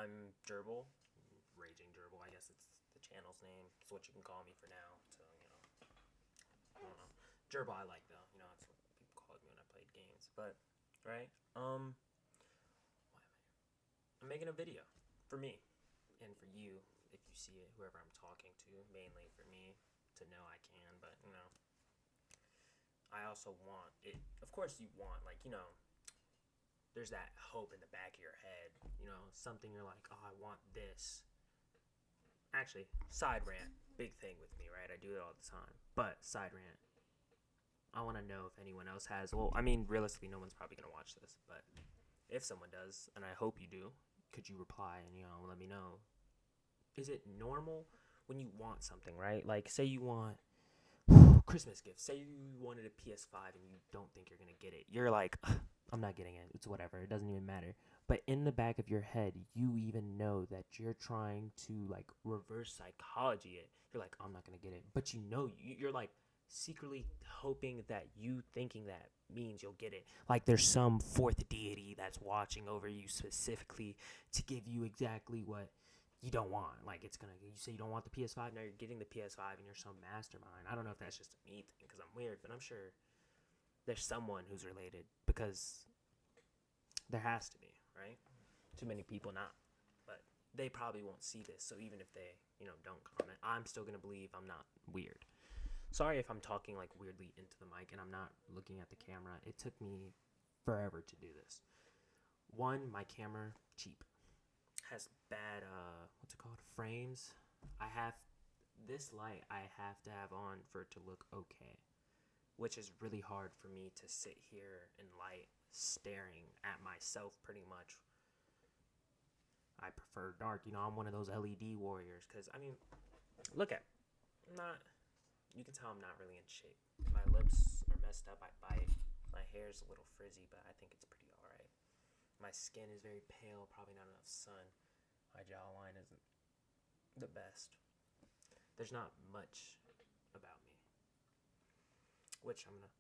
I'm Gerbil, Raging Gerbil. I guess it's the channel's name. It's what you can call me for now. So I don't know. Gerbil I like though. That's what people called me when I played games. But right, why am I? I'm making a video for me and for you if you see it. Whoever I'm talking to, mainly for me to know I can. But I also want it. Of course, you want there's that hope in the back of your head, something you're like, oh, I want this. Actually, side rant, big thing with me, right? I do it all the time. But side rant, I want to know if anyone else has. Well, I mean, realistically, no one's probably gonna watch this, but if someone does, and I hope you do, could you reply and let me know? Is it normal when you want something, right? Like, say you want Christmas gifts. Say you wanted a PS5 and you don't think you're gonna get it. You're like, I'm not getting it. It's whatever. It doesn't even matter. But in the back of your head, you even know that you're trying to like reverse psychology it. You're like, I'm not gonna get it. But you're like secretly hoping that you thinking that means you'll get it. Like there's some fourth deity that's watching over you specifically to give you exactly what you don't want. Like you say you don't want the PS5, now you're getting the PS5 and you're some mastermind. I don't know if that's just a me thing because I'm weird, but I'm sure there's someone who's related because there has to be, right? Too many people not, but they probably won't see this. So even if they, don't comment, I'm still gonna believe I'm not weird. Sorry if I'm talking like weirdly into the mic and I'm not looking at the camera. It took me forever to do this. One, my camera cheap has bad what's it called, frames. I have this light I have to have on for it to look okay, which is really hard for me to sit here in light staring at myself pretty much. I prefer dark. I'm one of those LED warriors because look at I'm not you can tell I'm not really in shape. My lips are messed up. I bite. My hair's a little frizzy, but I think it's pretty alright. My skin is very pale, probably not enough sun. My jawline isn't the best. There's not much about me, which I'm gonna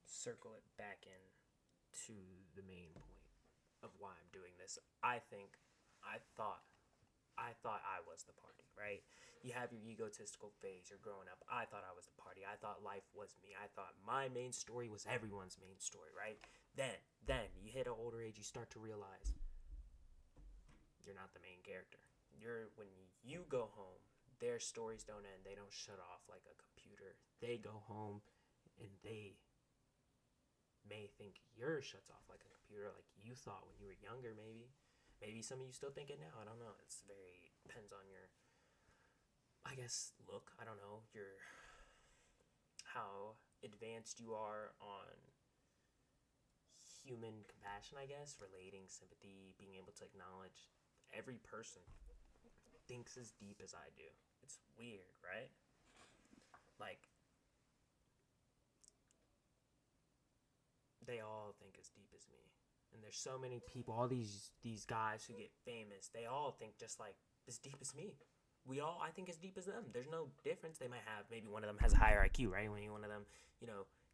circle it back in to the main point of why I'm doing this. I thought I was the party, right? You have your egotistical phase, you're growing up. I thought I was the party. I thought life was me. I thought my main story was everyone's main story, right? Then you hit an older age, you start to realize you're not the main character. When you go home, their stories don't end. They don't shut off like a computer. They go home and they may think yours shuts off like a computer, like you thought when you were younger. Maybe some of you still think it now. I don't know. It's very depends on your, I guess, look. I don't know your how advanced you are on human compassion. I guess relating, sympathy, being able to acknowledge every person thinks as deep as I do. It's weird, right? Like they all think as deep as me. And there's so many people, all these guys who get famous, they all think just like as deep as me. We all, I think, as deep as them. There's no difference. They might have, maybe one of them has a higher IQ, right? Maybe one of them,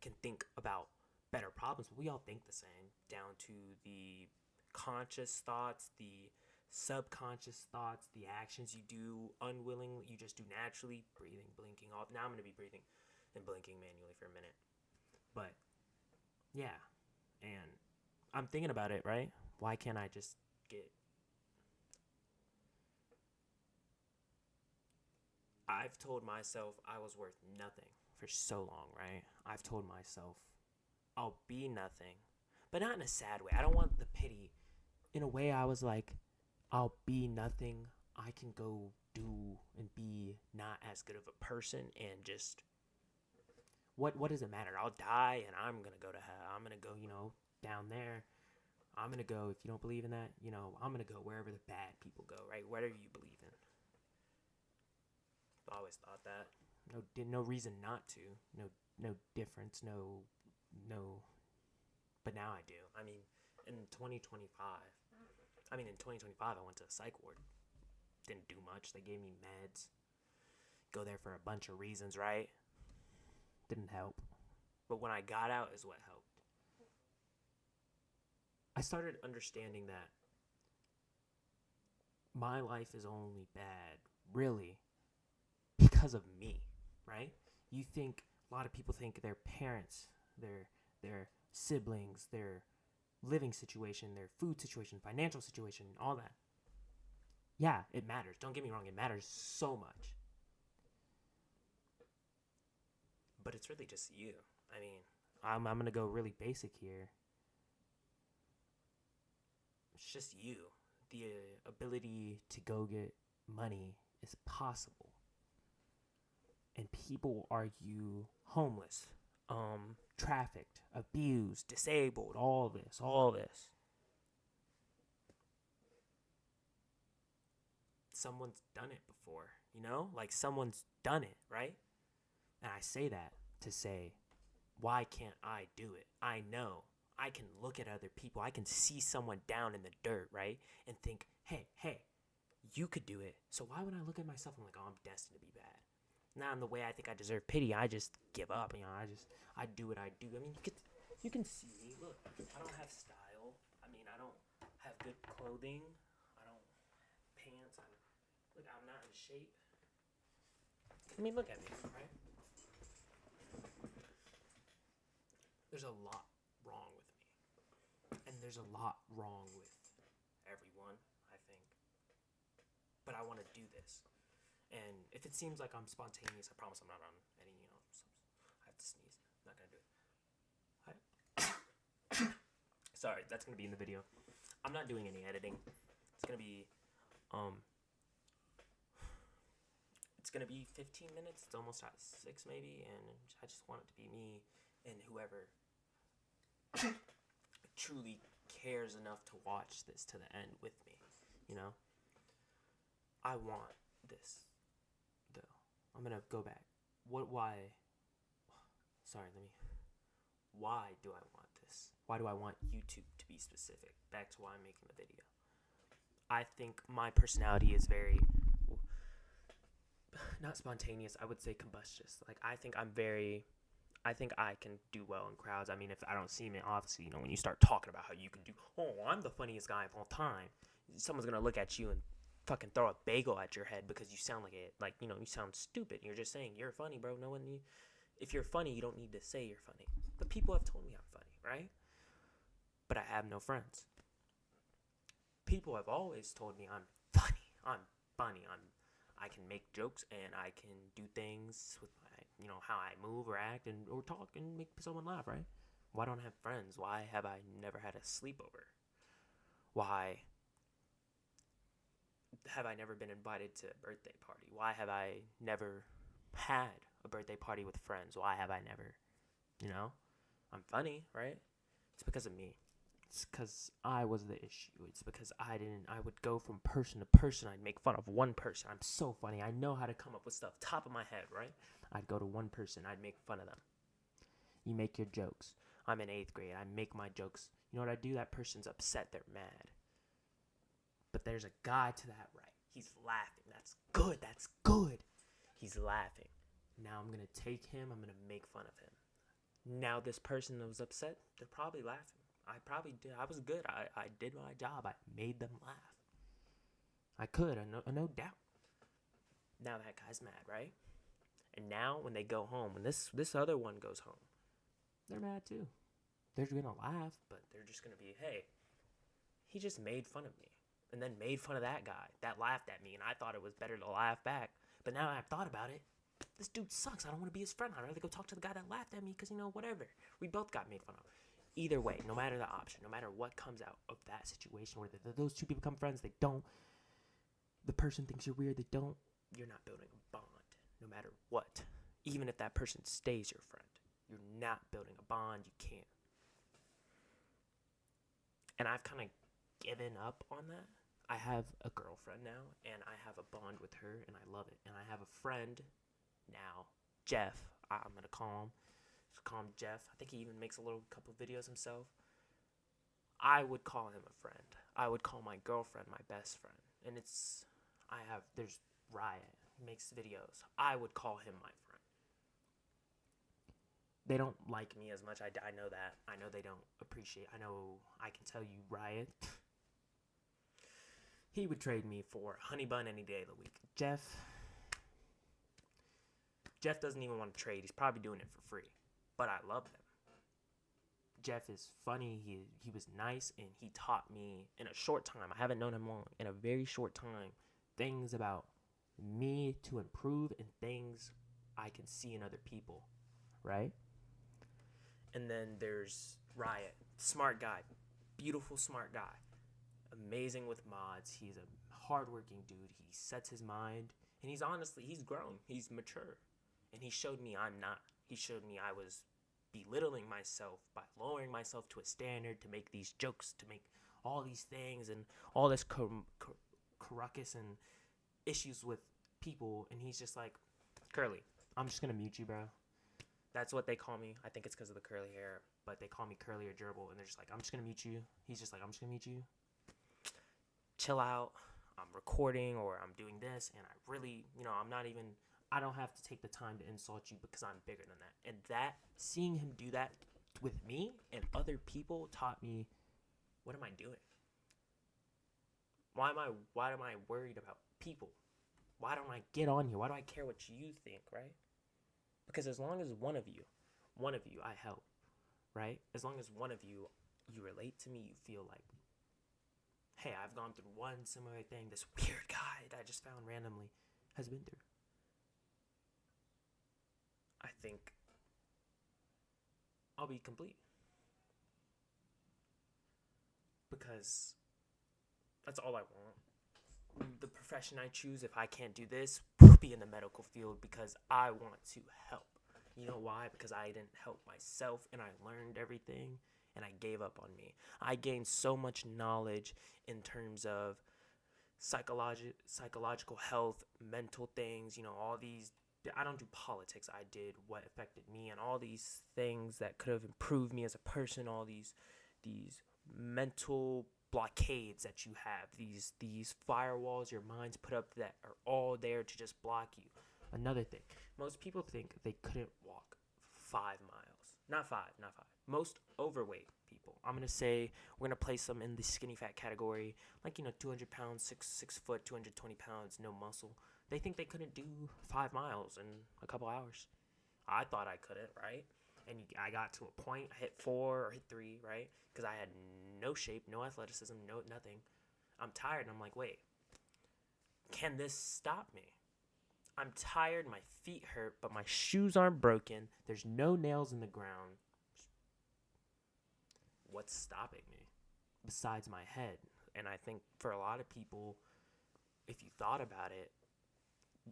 can think about better problems, but we all think the same, down to the conscious thoughts, the subconscious thoughts, the actions you do unwillingly, you just do naturally, breathing, blinking off. Now I'm going to be breathing and blinking manually for a minute. But yeah, and I'm thinking about it, right? Why can't I just get. I've told myself I was worth nothing for so long, right? I've told myself I'll be nothing, but not in a sad way. I don't want the pity. In a way, I was like, I'll be nothing. I can go do and be not as good of a person and just. What does it matter? I'll die and I'm going to go to hell. I'm going to go, down there. I'm going to go, if you don't believe in that, I'm going to go wherever the bad people go, right? Whatever you believe in. I've always thought that. No reason not to. No difference. No. But now I do. In 2025. In 2025, I went to a psych ward. Didn't do much. They gave me meds. Go there for a bunch of reasons, right? Didn't help. But when I got out is what helped. I started understanding that my life is only bad, really, because of me, right? You think a lot of people think their parents, their siblings, their living situation, their food situation, financial situation, all that. Yeah, it matters. Don't get me wrong, it matters so much. But it's really just you. I mean, I'm gonna go really basic here. It's just you. The ability to go get money is possible. And people argue homeless, trafficked, abused, disabled, all this. Someone's done it before, you know? Like someone's done it, right? And I say that to say, why can't I do it? I know I can look at other people. I can see someone down in the dirt, right? And think, hey, you could do it. So why would I look at myself and like, oh, I'm destined to be bad? Not in the way I think I deserve pity. I just give up. You know, I do what I do. I mean, you can see me. Look, I don't have style. I mean, I don't have good clothing. I don't pants. I'm not in shape. I mean, look at me, right? There's a lot wrong with me. And there's a lot wrong with everyone, I think. But I want to do this. And if it seems like I'm spontaneous, I promise I'm not on any, I have to sneeze. I'm not going to do it. Sorry, that's going to be in the video. I'm not doing any editing. It's going to be, it's going to be 15 minutes. It's almost at 6 maybe. And I just want it to be me and whoever truly cares enough to watch this to the end with me, you know? I want this, though. I'm gonna go back. Why do I want this? Why do I want YouTube to be specific? Back to why I'm making the video. I think my personality is very, not spontaneous, I would say combustious. Like, I think I can do well in crowds. I mean, if I don't see me, obviously, when you start talking about how you can do, I'm the funniest guy of all time, someone's going to look at you and fucking throw a bagel at your head because you sound you sound stupid. You're just saying, you're funny, bro. If you're funny, you don't need to say you're funny. But people have told me I'm funny, right? But I have no friends. People have always told me I'm funny. I can make jokes and I can do things with how I move or act or talk and make someone laugh, right? Why don't I have friends? Why have I never had a sleepover? Why have I never been invited to a birthday party? Why have I never had a birthday party with friends? Why have I never, I'm funny, right? It's because of me. It's because I was the issue. It's because I would go from person to person. I'd make fun of one person. I'm so funny. I know how to come up with stuff top of my head, right? I'd go to one person. I'd make fun of them. You make your jokes. I'm in 8th grade. I make my jokes. You know what I do? That person's upset. They're mad. But there's a guy to that right. He's laughing. That's good. That's good. He's laughing. Now I'm going to take him. I'm going to make fun of him. Now this person that was upset, they're probably laughing. I probably did. I was good. I did my job. I made them laugh. I could. No doubt. Now that guy's mad, right? And now when they go home, when this other one goes home, they're mad too. They're going to laugh, but they're just going to be, hey, he just made fun of me. And then made fun of that guy that laughed at me. And I thought it was better to laugh back. But now I've thought about it. This dude sucks. I don't want to be his friend. I'd rather go talk to the guy that laughed at me because, whatever. We both got made fun of. Either way, no matter the option, no matter what comes out of that situation, where those two people become friends, they don't. The person thinks you're weird, they don't. You're not building a bond, no matter what. Even if that person stays your friend, you're not building a bond. You can't. And I've kind of given up on that. I have a girlfriend now, and I have a bond with her, and I love it. And I have a friend now, Jeff. I'm going to call him Jeff. I think he even makes a couple videos himself. I would call him a friend. I would call my girlfriend my best friend. And there's Riot. He makes videos. I would call him my friend. They don't like me as much. I know that. I know they don't appreciate. I know I can tell you, Riot. he would trade me for Honey Bun any day of the week. Jeff doesn't even want to trade. He's probably doing it for free. But I love him. Jeff is funny. He was nice, and he taught me in a short time. I haven't known him long. In a very short time, things about me to improve and things I can see in other people, right? And then there's Riot. Smart guy. Beautiful, smart guy. Amazing with mods. He's a hardworking dude. He sets his mind, and he's grown. He's mature. And he showed me I'm not. He showed me I was belittling myself by lowering myself to a standard to make these jokes, to make all these things and all this ruckus and issues with people. And he's just like, Curly, I'm just going to mute you, bro. That's what they call me. I think it's because of the curly hair, but they call me Curly or Gerbil. And they're just like, I'm just going to mute you. He's just like, I'm just going to mute you. Chill out. I'm recording or I'm doing this. And I really, I don't have to take the time to insult you because I'm bigger than that. And seeing him do that with me and other people taught me, what am I doing? Why am I worried about people? Why don't I get on here? Why do I care what you think, right? Because as long as one of you, I help, right? As long as one of you relate to me, you feel like, hey, I've gone through one similar thing this weird guy that I just found randomly has been through. I think I'll be complete. Because that's all I want. The profession I choose, if I can't do this, will be in the medical field because I want to help. You know why? Because I didn't help myself and I learned everything and I gave up on me. I gained so much knowledge in terms of psychological health, mental things, all these. I don't do politics. I did what affected me and all these things that could have improved me as a person, all these mental blockades that you have, these firewalls your mind's put up that are all there to just block you. Another thing, most people think they couldn't walk 5 miles. Not five. Most overweight people, I'm going to say we're going to place them in the skinny fat category, like, 200 pounds, 6 foot, 220 pounds, no muscle. They think they couldn't do 5 miles in a couple hours. I thought I couldn't, right? And I got to a point, I hit 4 or hit 3, right? Because I had no shape, no athleticism, no nothing. I'm tired, and I'm like, wait, can this stop me? I'm tired, my feet hurt, but my shoes aren't broken. There's no nails in the ground. What's stopping me besides my head? And I think for a lot of people, if you thought about it,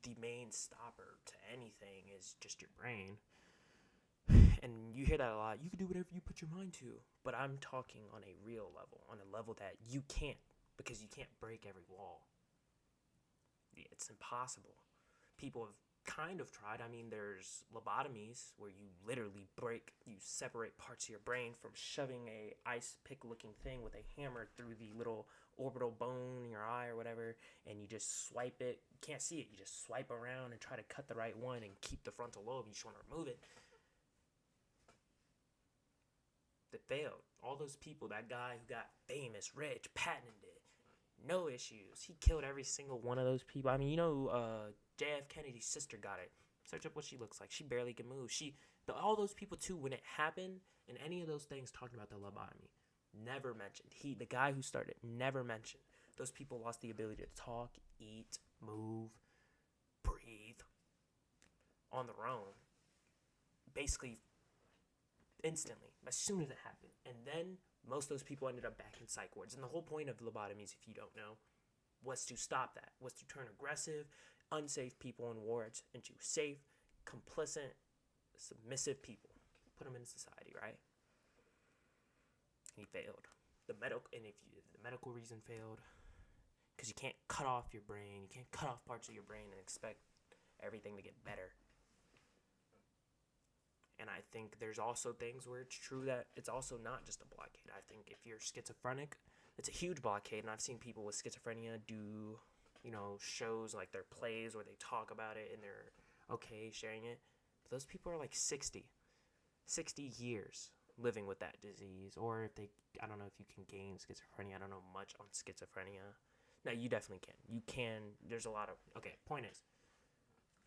the main stopper to anything is just your brain. And you hear that a lot. You can do whatever you put your mind to. But I'm talking on a real level, on a level that you can't, because you can't break every wall. It's impossible. People have kind of tried. I mean, there's lobotomies where you literally you separate parts of your brain from shoving a ice pick looking thing with a hammer through the little orbital bone in your eye or whatever, and you just swipe it. You can't see it. You just swipe around and try to cut the right one and keep the frontal lobe. You just want to remove it. That failed. All those people, that guy who got famous, rich, patented it, no issues. He killed every single one of those people. I mean, JF Kennedy's sister got it. Search up what she looks like. She barely can move. All those people too, when it happened, and any of those things talking about the lobotomy, never mentioned. The guy who started, never mentioned. Those people lost the ability to talk, eat, move, breathe on their own. Basically, instantly, as soon as it happened. And then most of those people ended up back in psych wards. And the whole point of lobotomies, if you don't know, was to stop that, was to turn aggressive, unsafe people in wards into safe, complicit, submissive people. Put them in society, right? And he failed. The medical reason failed, because you can't cut off your brain, you can't cut off parts of your brain and expect everything to get better. And I think there's also things where it's true that it's also not just a blockade. I think if you're schizophrenic, it's a huge blockade. And I've seen people with schizophrenia do, shows like their plays where they talk about it and they're okay sharing it. But those people are like 60 years living with that disease. Or I don't know if you can gain schizophrenia. I don't know much on schizophrenia. No, you definitely can. You can. There's a lot of. Okay, point is,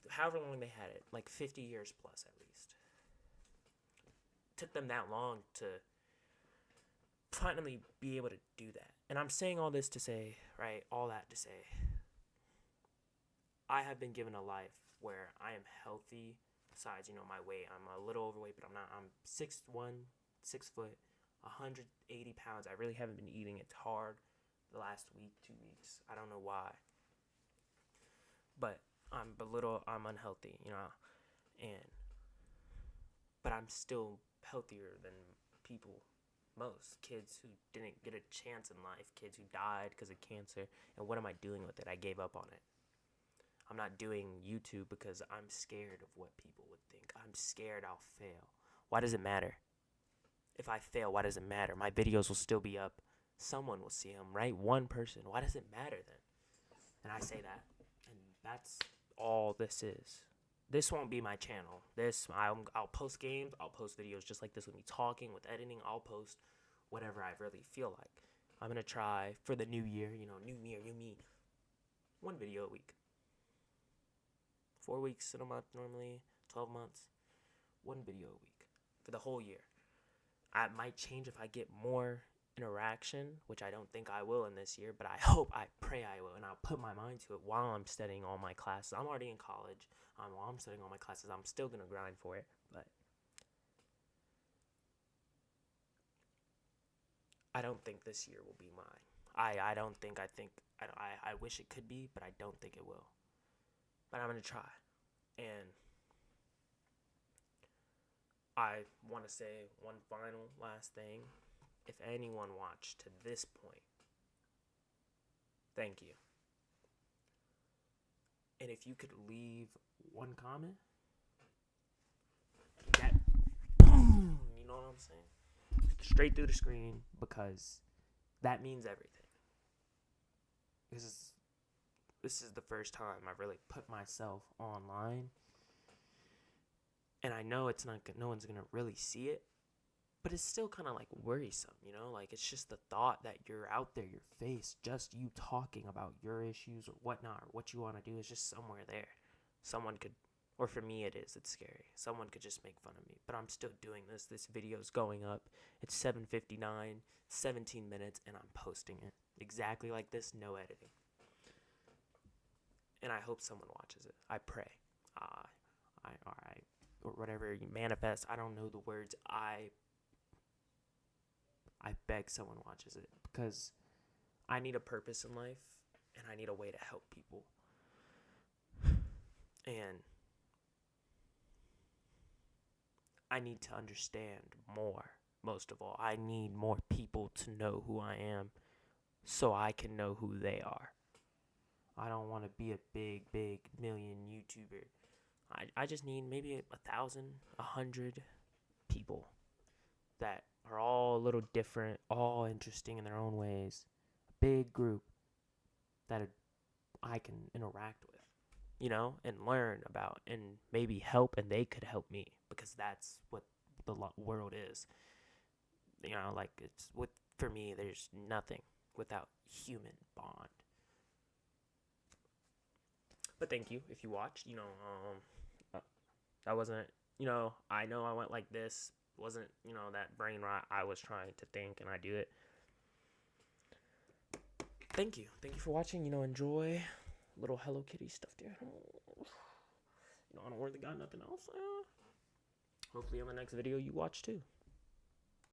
however long they had it, like 50 years plus at least. Took them that long to finally be able to do that. And I'm saying all this to say, right, all that to say, I have been given a life where I am healthy. Besides, my weight, I'm a little overweight, but I'm not. I'm 6'1", 6 foot, 180 pounds. I really haven't been eating. It's hard the last week, 2 weeks. I don't know why. But I'm unhealthy, and but I'm still healthier than people, most kids who didn't get a chance in life, kids who died because of cancer. And what am I doing with it? I gave up on it. I'm not doing YouTube because I'm scared of what people would think. I'm scared I'll fail. Why does it matter? If I fail, why does it matter? My videos will still be up. Someone will see them, right? One person. Why does it matter then? And I say that. And that's all this is. This won't be my channel. I'll post games. I'll post videos just like this with me talking, with editing. I'll post whatever I really feel like. I'm going to try for the new year, new year, new me. 1 video a week. 4 weeks in a month normally, 12 months, 1 video a week for the whole year. I might change if I get more interaction, which I don't think I will in this year, but I pray I will, and I'll put my mind to it while I'm studying all my classes. I'm already in college. While I'm studying all my classes, I'm still going to grind for it, but I don't think this year will be mine. I wish it could be, but I don't think it will. But I'm going to try. And I want to say one final last thing. If anyone watched to this point, thank you. And if you could leave one comment, that boom, you know what I'm saying? Straight through the screen, because that means everything. This is the first time I've really put myself online, and I know no one's gonna really see it, but it's still kind of like worrisome, like it's just the thought that you're out there, your face, just you talking about your issues or whatnot, or what you want to do is just somewhere there. Someone could, or for me it's scary. Someone could just make fun of me, but I'm still doing this. This video's going up. It's 7:59, 17 minutes, and I'm posting it exactly like this, no editing. And I hope someone watches it. I pray. Or whatever you manifest. I don't know the words. I beg someone watches it, because I need a purpose in life, and I need a way to help people. And I need to understand more. Most of all, I need more people to know who I am, so I can know who they are. I don't want to be a big million YouTuber. I just need maybe 1,000, 100 people that are all a little different, all interesting in their own ways. A big group that I can interact with, and learn about, and maybe help, and they could help me, because that's what the world is. For me, there's nothing without human bond. But thank you if you watched. That wasn't, I know I went like this. Wasn't, that brain rot. I was trying to think, and I do it. Thank you. Thank you for watching. Enjoy little Hello Kitty stuffed animal. I don't really got nothing else. Hopefully on the next video you watch too.